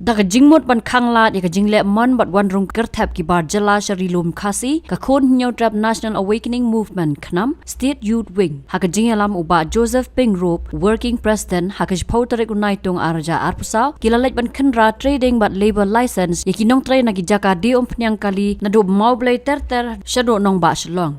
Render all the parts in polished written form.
Da ka jingmot ban khanglat ya ka jingle man bat wan rung kerthap ki bar jala sharilum khasi ka khon nyautrap National Awakening Movement khnam State Youth Wing ha ka jingalam uba Joseph Pingrop working president ha ka jpautarek unaitung arja arpusaw kilalaj ban khenra trading bat labor license ya kinong tray na ki jaka di pnyang kali na do maublay terter shado nong ba shlong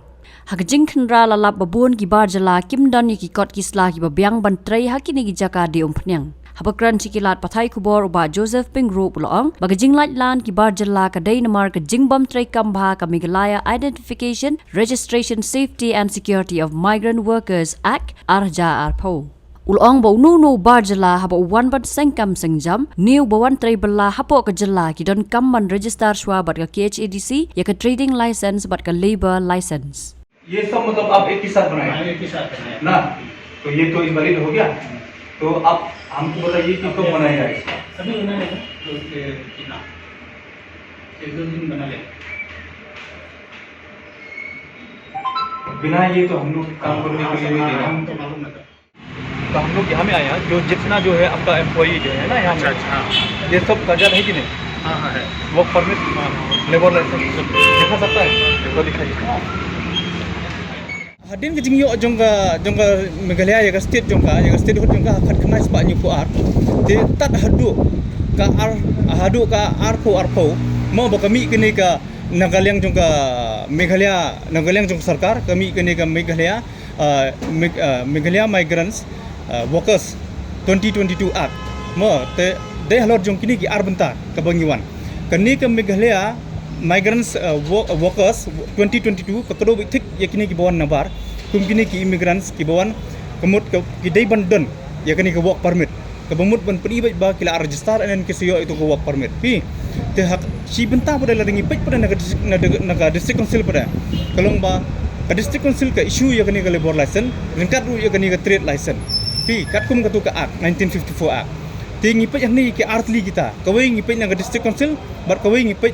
Hakajing khenra lalap babun ki bar jala kimdan ki kot kisla ki babyang bantrai hakini ki jaka di pnyang Habakran cikilat pathai kubor uba Joseph Pingrop uloong bagajing lan ki bar jala ka day namar ka jingbam tray kambha ka Meghalaya Identification, Registration, Safety and Security of Migrant Workers Act arja arpo. Ulong ba unu bar jala haba uwan ban sengkam sengjam new bawan tray bala hapo ka jala ki don kamman register shwa bat ka KHADC ya ka trading license bat ka labor license. ये सब मतलब आप एक ही साथ बनाए एक ही साथ बनाए ना तो ये तो इनवैलिड हो गया तो आप हमको बताइए कि कब बनाएगा इसका अभी बना लेगा तो कितना एक दो दिन बना लेगा बिना ये तो हम लोग काम करने के लिए नहीं दे रहे हम तो मालूम नहीं तो हम लोग यहाँ में आए हैं जो जितना जो है आपका एम्प्लॉई जो है ना यहाँ में अच्छा ये सब कागजात है कि नहीं हाँ हाँ है वर्क परमिट लेबर लाइसेंस दिखा सकता है देखो दिखाइए Hadin ke jingyo jongga Meghalaya ya state hot jongga khat khnai spa nyu pu ar te tat hadu ka arpo mo ba kami kene ka Nagalyang jongga Meghalaya Nagalyang jong sarkar kami kene ka Meghalaya Migrants Workers 2022 Act mo te de halor jong kini ki ar bentar ka bangiwan kani ka Meghalaya Migrants Workers 2022 kakado thik yakini ki bawan nabar kumkini ki immigrants ki bawan kemut ki dai bandon yakini ki work permit kabamut ban peni ba kila register anen ki siyo itu ki work permit pi te hak si benta pada ladingi pej pada naga district council pada kalong ba ka district council ka issue yakini ka labor license lengkat ru yakini ka trade license pi kat kum katu ka act 1954 act tingi pej ni ki artli kita kawai ngi pej naga district council bar kawai ngi pej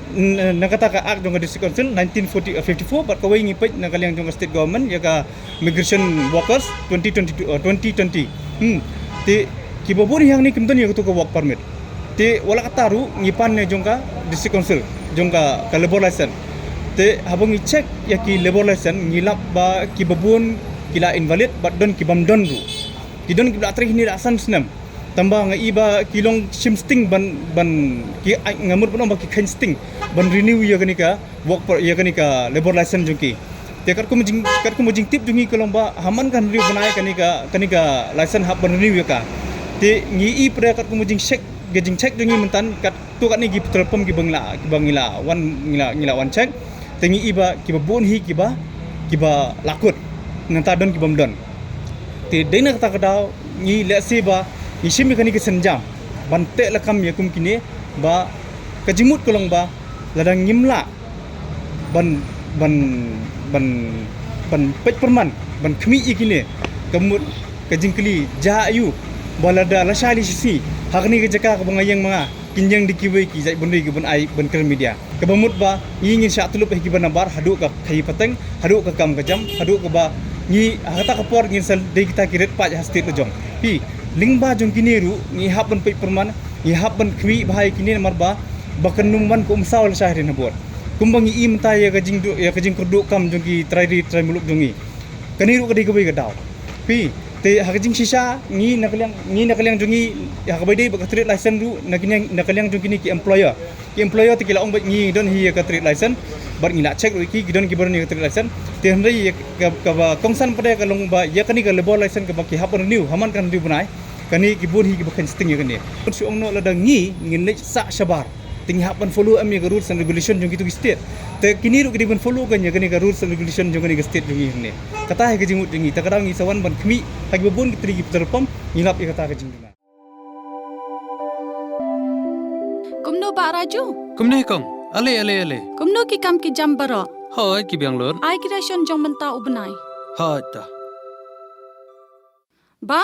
nagata ka act jong district council 1954 bar kawai ngi pej nagalyang jong state government ya ka migration workers 2020 te ki bobur yang ni kimton ya to ka work permit te wala kataru ngi pan ne jong ka district council jong ka labor license te habang i check ya ki labor license ngilap ba ki babun kila invalid bat don ki bamdon ru ki don ki atri ni rasan senam tambah nga iba kilong shimsting ban ki ngamut pun ba ki khansting ban renew ya kanika work per ya kanika labor license jungki te kat ko mujing tip jungi kolomba haman kan renew banai kanika license hab ban renew ya ka te ngi i pre kat ko mujing check jungi mentan kat tu kat ni gi telpom ki bangila wan check te ngi iba ki babon hi ki ba lakut nanta don ki bamdon te deina kata kadau ngi lesi ba Isim kani kesenjam bante lakam yakum kini ba kajimut kolong ba ladang ngimla ban pej perman ban khmi ikine kamut kajingkli jaayu balada lasali sisi hakni ke jaka ka bangayang mga kinjang dikiwai ki jai bondoi ke ban ai ban ker media kabamut ba ingin sya tulup ki banabar hadu ka khai pateng hadu ka kam kajam hadu ka ba ni hata kapor ngin sal de kita kiret pa hastit ujong pi lingba jong kini ru ngi haban pe perman ngi haban khwi bhai kini marba bakan numman ko umsaul syahrin habor kumbangi im ta ya kajing kurdu kam jong ki trai muluk jongi kani ru kadi gabai gadaw pi te hakajing sisa ngi nakalyang jongi ya gabai dei bak trade license ru nakalyang jong kini ki employer te kila ong ngi don hi ka trade license bar ngi la check ru ki gidon ki borni ka trade license te hendai ka ba kongsan pada ka long ba ya kani ka labor license ka ba ki haban new haman kan renew banai kani kibun hi kibakan sting ya kani su ong no ladang ngi ne sa sabar tingi hapan follow am ya rules and regulation jong gitu state te kini ru kidi ban follow kan ya kani ka rules and regulation jong kani state jong ni kata ha kajimut jingi ta kadang ngi sawan ban khmi hagi babun kitri gi terpom ngilap ya kata kajing dina kumno ba raju kumne kong ale kumno ki kam ki jambaro hoi ki bangalore ai creation jong menta ubnai ha ta ba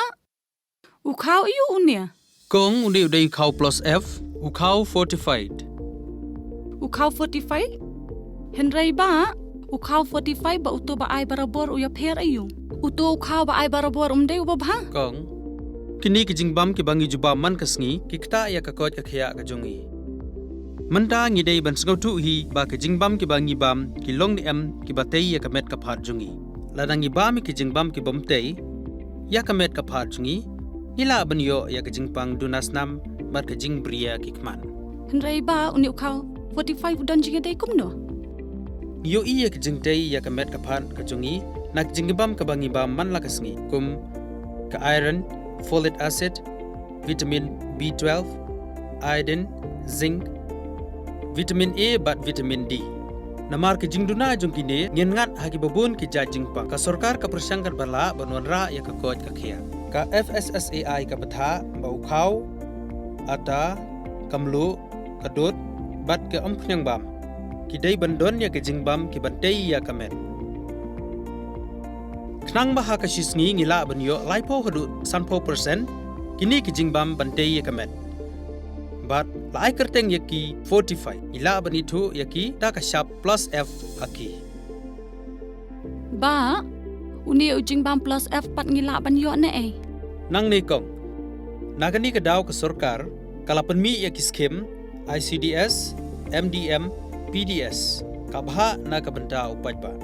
Ukau iu unia. Kong undi udai ukau plus F, ukau fortified. Ukau 45? Henry ba? Ukau 45 ba uto ba ai barabor uya pher ayu. Uto ukau ba ai barabor umde ubabha. Kong kini ki jingbam ki bangi juba man kasngi ki kta ya ka kot ka khya ka jongi manta ngi dei ban sngau tu hi ba ki jingbam ki bangi bam ki long ni em ki batei ya ka met ka phat jongi ladangi bam ki jingbam ki bomtei ya ka met ka phat jongi ila ban yo ya ka jingpang dunas nam mat ka jing bria ki kman Henry ba uni ukhau 45 don jinga dei kumno. yo i ya ka jingtei ya ka met ka phat ka jongi nak jingbam ka bangi bam man la kasngi kum ka iron folic acid vitamin B12 iodine zinc vitamin A bat vitamin D namar ke jingduna jongkine ngen ngat hagi babun ki jajingpa ka sarkar ka persangkar bala banwanra ya ka koj ka khia ka FSSAI ka batha ba ukhau ata kamlu kadut bat ke omkhnyang bam ki dei bandon ya ke jingbam ki bantei ya kamet knang ba ha ka shisngi ngila banyo laipo hadu sanpo persen kini ki jingbam bantei ya kamet but lai kerteng yaki 45 ila bani thu yaki ta ka sharp plus F aki Ba uni jingbam plus F pat ngila ban yo ne ai. nang ne kong nagani ka daw ka sarkar kala panmi yaki skim ICDS MDM PDS ka bha na ka banta upaj ba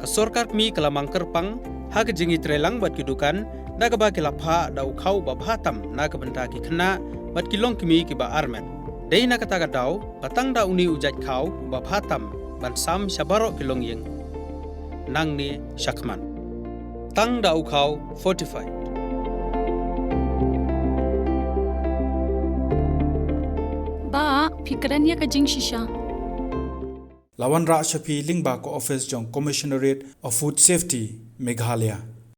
ka sarkar mi kala mangker pang ha ka jingi trelang bat kidukan na ka ba kila pha da ukhau ba bhatam na ka banta ki khna bat kilong kimi ki ba armen dei na kata ka daw batang da uni ujat khau ba bhatam ban sam shabaro kilong yeng nang ni shakman tang da ukhau 45 Ba fikran ya ka jing shisha. Lawan Ra Shafi Lingba ko office jong Commissionerate of Food Safety Meghalaya